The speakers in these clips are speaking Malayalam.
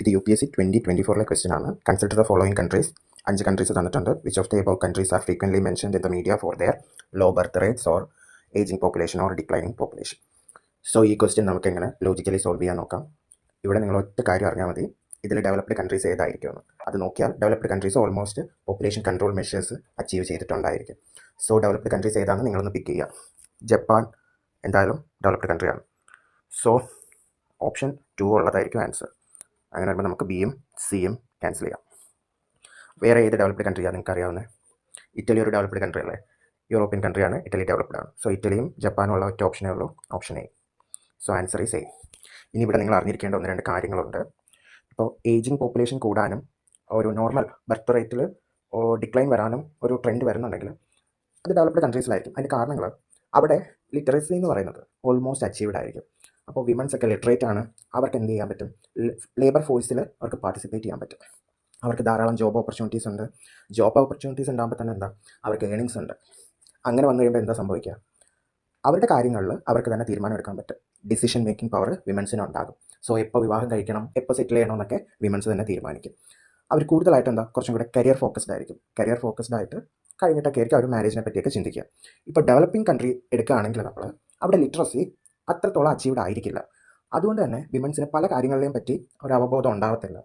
ഇത് UPSC 2024 ക്വസ്റ്റ്യൻ ആണ്. Consider the following countries. 5 countries തന്നിട്ടുണ്ട്. Which of the above countries are frequently mentioned in the media for their low birth rates or ageing population or declining population. So ഈ ക്വസ്റ്റ്യൻ നമുക്ക് എങ്ങനെ ലോജിക്കലി സോൾവ് ചെയ്യാൻ നോക്കാം. ഇവിടെ നിങ്ങൾ ഒറ്റ കാര്യം അറിഞ്ഞാൽ മതി, ഇതിൽ ഡെവലപ്ഡ് കൺട്രീസ് ഏതായിരിക്കുമെന്ന്. അത് നോക്കിയാൽ developed countries almost population control measures achieve ചെയ്തിട്ടുണ്ടായിരിക്കും. സോ ഡെവലപ്ഡ് കൺട്രീസ് ഏതാണെന്ന് നിങ്ങളൊന്ന് പിക്ക് ചെയ്യുക. ജപ്പാൻ എന്തായാലും ഡെവലപ്ഡ് കൺട്രിയാണ്. സോ ഓപ്ഷൻ 2 ഉള്ളതായിരിക്കും ആൻസർ. അങ്ങനെ വരുമ്പോൾ നമുക്ക് ബിയും സിയും ക്യാൻസൽ ചെയ്യാം. വേറെ ഏത് ഡെവലപ്ഡ് കൺട്രിയാണ് നിങ്ങൾക്ക് അറിയാവുന്നത്? ഇറ്റലി ഒരു ഡെവലപ്ഡ് കൺട്രി അല്ലേ? യൂറോപ്യൻ കൺട്രിയാണ്. ഇറ്റലി ഡെവലപ്ഡ് ആണ്. സോ ഇറ്റലിയും ജപ്പാനും ഉള്ള ഒറ്റ ഓപ്ഷനേ ഉള്ളൂ, option A. So answer is A. ഇനി ഇവിടെ നിങ്ങൾ അറിഞ്ഞിരിക്കേണ്ട 1-2 കാര്യങ്ങളുണ്ട്. ഇപ്പോൾ ഏജിങ് പോപ്പുലേഷൻ കൂടാനും ഒരു നോർമൽ ബർത്ത് റേറ്റിൽ ഡിക്ലൈൻ വരാനും ഒരു ട്രെൻഡ് വരുന്നുണ്ടെങ്കിൽ അത് ഡെവലപ്ഡ് കൺട്രീസിലായിരിക്കും. അതിൻ്റെ കാരണങ്ങൾ അവിടെ ലിറ്ററസി എന്ന് പറയുന്നത് ഓൾമോസ്റ്റ് അച്ചീവ്ഡ് ആയിരിക്കും. അപ്പോൾ വിമൻസ് ഒക്കെ ലിറ്ററേറ്റ് ആണ്. അവർക്ക് എന്ത് ചെയ്യാൻ പറ്റും? ലേബർ ഫോഴ്സിൽ അവർക്ക് പാർട്ടിസിപ്പേറ്റ് ചെയ്യാൻ പറ്റും. അവർക്ക് ധാരാളം ജോബ് ഓപ്പർച്യൂണിറ്റീസ് ഉണ്ട്. ജോബ് ഓപ്പർച്യൂണിറ്റീസ് ഉണ്ടാകുമ്പോൾ തന്നെ എന്താ, അവർക്ക് ഏണിങ്സ് ഉണ്ട്. അങ്ങനെ വന്നു കഴിയുമ്പോൾ എന്താ സംഭവിക്കുക? അവരുടെ കാര്യങ്ങളിൽ അവർക്ക് തന്നെ തീരുമാനം എടുക്കാൻ പറ്റും. ഡിസിഷൻ മേക്കിംഗ് പവർ വിമൻസിന് ഉണ്ടാകും. സോ എപ്പോൾ വിവാഹം കഴിക്കണം, എപ്പോൾ സെറ്റിൽ ചെയ്യണം എന്നൊക്കെ വിമൻസ് തന്നെ തീരുമാനിക്കും. അവർ കൂടുതലായിട്ട് എന്താ, കുറച്ചും കൂടെ കരിയർ ഫോക്കസ്ഡ് ആയിരിക്കും. കരിയർ ഫോക്കസ്ഡ് ആയിട്ട് കഴിഞ്ഞിട്ടൊക്കെ ആയിരിക്കും അവർ മാരേജിനെ പറ്റിയൊക്കെ ചിന്തിക്കുക. ഇപ്പോൾ ഡെവലപ്പിംഗ് കൺട്രി എടുക്കുകയാണെങ്കിൽ നമ്മൾ അവിടെ ലിറ്ററസി അത്രത്തോളം അച്ചീവ്ഡ് ആയിരിക്കില്ല. അതുകൊണ്ട് തന്നെ വിമൻസിന് പല കാര്യങ്ങളെയും പറ്റി ഒരു അവബോധം ഉണ്ടാകത്തില്ല.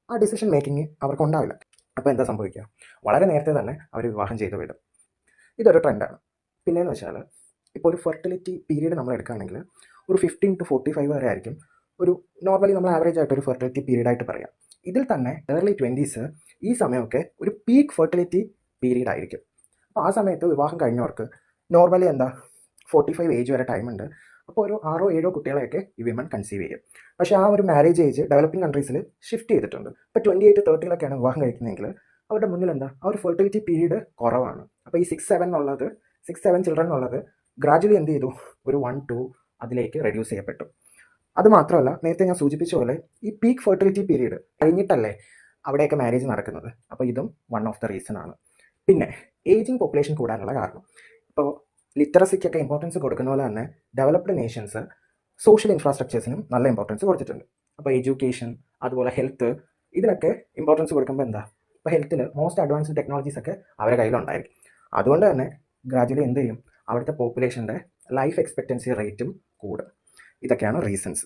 ആ ഡിസിഷൻ മേക്കിംഗ് അവർക്ക് ഉണ്ടാവില്ല. അപ്പോൾ എന്താ സംഭവിക്കുക? വളരെ നേരത്തെ തന്നെ അവർ വിവാഹം ചെയ്ത് വിടും. ഇതൊരു ട്രെൻഡാണ്. പിന്നെയെന്ന് വെച്ചാൽ ഇപ്പോൾ ഒരു ഫെർട്ടിലിറ്റി പീരീഡ് നമ്മൾ എടുക്കുകയാണെങ്കിൽ ഒരു 15 to 45 വരെ ആയിരിക്കും ഒരു നോർമലി നമ്മൾ ആവറേജ് ആയിട്ട് ഒരു ഫെർട്ടിലിറ്റി പീരീഡായിട്ട് പറയാം. ഇതിൽ തന്നെ ഏർലി 20s ഈ സമയമൊക്കെ ഒരു പീക്ക് ഫെർട്ടിലിറ്റി പീരീഡ് ആയിരിക്കും. അപ്പോൾ ആ സമയത്ത് വിവാഹം കഴിഞ്ഞവർക്ക് നോർമലി എന്താ 45 ഏജ് വരെ ടൈമുണ്ട്. അപ്പോൾ ഒരു 6-7 കുട്ടികളെയൊക്കെ ഈ വിമൻ കൺസീവ് ചെയ്യും. പക്ഷേ ആ ഒരു മാരേജ് ഏജ് ഡെവലപ്പിംഗ് കൺട്രീസിൽ ഷിഫ്റ്റ് ചെയ്തിട്ടുണ്ട്. ഇപ്പോൾ 28 to 30 വിവാഹം കഴിക്കുന്നതെങ്കിൽ അവരുടെ മുന്നിൽ എന്താ, ആ ഒരു ഫെർട്ടിലിറ്റി പീരീഡ് കുറവാണ്. അപ്പോൾ ഈ 6-7 ചിൽഡ്രൻ എന്നുള്ളത് ഗ്രാജുവലി എന്ത് ചെയ്തു, ഒരു 1-2 അതിലേക്ക് റെഡ്യൂസ് ചെയ്യപ്പെട്ടു. അതുമാത്രമല്ല, നേരത്തെ ഞാൻ സൂചിപ്പിച്ച പോലെ ഈ പീക്ക് ഫെർട്ടിലിറ്റി പീരീഡ് കഴിഞ്ഞിട്ടല്ലേ അവിടെയൊക്കെ മാരേജ് നടക്കുന്നത്. അപ്പോൾ ഇതും വൺ ഓഫ് ദ റീസൺ ആണ്. പിന്നെ ഏജിങ് പോപ്പുലേഷൻ കൂടാനുള്ള കാരണം, ഇപ്പോൾ ലിറ്ററസിക്കൊക്കെ ഇമ്പോർട്ടൻസ് കൊടുക്കുന്ന പോലെ തന്നെ ഡെവലപ്ഡ് നേഷൻസ് സോഷ്യൽ ഇൻഫ്രാസ്ട്രക്ചേഴ്സിനും നല്ല ഇമ്പോർട്ടൻസ് കൊടുത്തിട്ടുണ്ട്. അപ്പോൾ എഡ്യൂക്കേഷൻ, അതുപോലെ ഹെൽത്ത്, ഇതിനൊക്കെ ഇമ്പോർട്ടൻസ് കൊടുക്കുമ്പോൾ എന്താ, ഇപ്പോൾ ഹെൽത്തിൽ മോസ്റ്റ് അഡ്വാൻസ്ഡ് ടെക്നോളജീസ് ഒക്കെ അവരുടെ കയ്യിലുണ്ടായിരിക്കും. അതുകൊണ്ട് തന്നെ ഗ്രാജുവലി എന്ത് ചെയ്യും, അവിടുത്തെ പോപ്പുലേഷൻ്റെ ലൈഫ് എക്സ്പെക്റ്റൻസി റേറ്റും കൂടും. ഇതൊക്കെയാണ് റീസൺസ്.